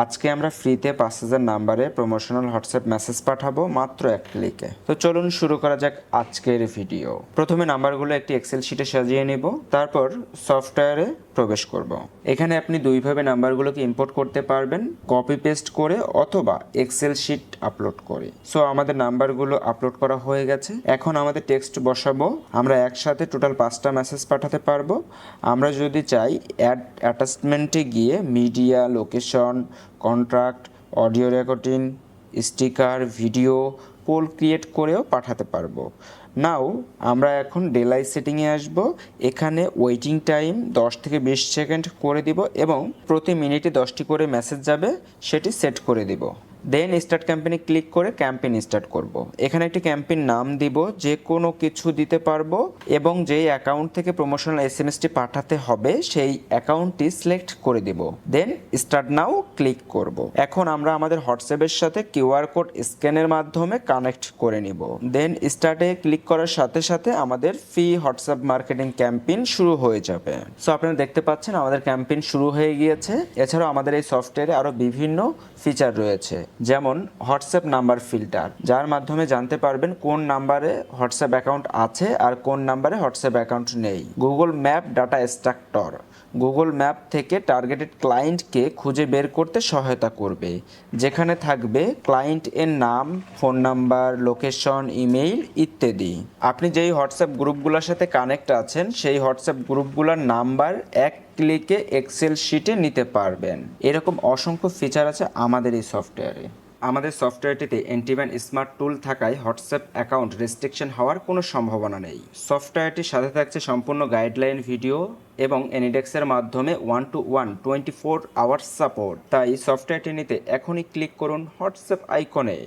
আজকে আমরা ফ্রিতে 5000 নাম্বারে প্রমোশনাল হোয়াটসঅ্যাপ মেসেজ পাঠাবো মাত্র এক ক্লিকে। তো চলুন শুরু করা যাক আজকের ভিডিও। প্রথমে নাম্বারগুলো একটি এক্সেল শিটে সাজিয়ে নেব, তারপর সফটওয়্যারে প্রবেশ করব। এখানে আপনি দুইভাবে নাম্বারগুলোকে ইম্পোর্ট করতে পারবেন, কপি পেস্ট করে অথবা এক্সেল শিট আপলোড করে। সো আমাদের নাম্বারগুলো আপলোড করা হয়ে গেছে। এখন আমাদের টেক্সট বসাবো। আমরা একসাথে টোটাল 5টা মেসেজ পাঠাতে পারবো। আমরা যদি চাই অ্যাড অ্যাটাচমেন্টে গিয়ে media, location, contract, audio recording, sticker, video, poll create করেও পাঠাতে পারবো। নাও আমরা এখন ডেলাই সেটিংয়ে আসব। এখানে ওয়েটিং টাইম 10 থেকে 20 সেকেন্ড করে দিব এবং প্রতি মিনিটে 10টি করে মেসেজ যাবে, সেটি সেট করে দিব। দেন স্টার্ট ক্যাম্পেইনে ক্লিক করে ক্যাম্পেইন স্টার্ট করব। এখানে একটি ক্যাম্পেইন নাম দিব, যে কোনো কিছু দিতে পারবো এবং যেই অ্যাকাউন্ট থেকে প্রমোশনাল এসএমএসটি পাঠাতে হবে সেই অ্যাকাউন্টটি সিলেক্ট করে দিব। দেন স্টার্ট নাও ক্লিক করব। এখন আমরা আমাদের হোয়াটসঅ্যাপের সাথে কিউআর কোড স্ক্যানের মাধ্যমে কানেক্ট করে নিব। দেন স্টার্টে ক্লিক করার সাথে সাথে আমাদের ফ্রি হোয়াটসঅ্যাপ মার্কেটিং ক্যাম্পেইন শুরু হয়ে যাবে। সো আপনারা দেখতে পাচ্ছেন আমাদের ক্যাম্পেইন শুরু হয়ে গিয়েছে। এছাড়াও আমাদের এই সফটওয়্যারে আরও বিভিন্ন ফিচার রয়েছে, যেমন হোয়াটসঅ্যাপ নাম্বার ফিল্টার, যার মাধ্যমে জানতে পারবেন কোন নাম্বারে হোয়াটসঅ্যাপ অ্যাকাউন্ট আছে আর কোন নাম্বারে হোয়াটসঅ্যাপ অ্যাকাউন্ট নেই। Google map data structure, Google map থেকে টার্গেটেড ক্লায়েন্টকে খুঁজে বের করতে সহায়তা করবে, যেখানে থাকবে ক্লায়েন্টের নাম, ফোন নাম্বার, লোকেশন, ইমেইল ইত্যাদি। আপনি যেই হোয়াটসঅ্যাপ গ্রুপগুলোর সাথে কানেক্ট আছেন সেই হোয়াটসঅ্যাপ গ্রুপগুলোর নাম্বার এক ক্লিকে এক্সেল শিটে নিতে পারবেন। এরকম অসংখ্য ফিচার আছে আমাদের এই সফটওয়্যারে। আমাদের সফটওয়্যারটিতে অ্যান্টিব্যান স্মার্ট টুল থাকায় হোয়াটসঅ্যাপ অ্যাকাউন্ট রেস্ট্রিকশন হওয়ার কোনো সম্ভাবনা নেই। সফটওয়্যারটির সাথে থাকছে সম্পূর্ণ গাইডলাইন ভিডিও এবং এনিডেক্সের মাধ্যমে 1-to-1 24 আওয়ার্স সাপোর্ট। তাই সফটওয়্যারটি নিতে এখনই ক্লিক করুন হোয়াটসঅ্যাপ আইকনে।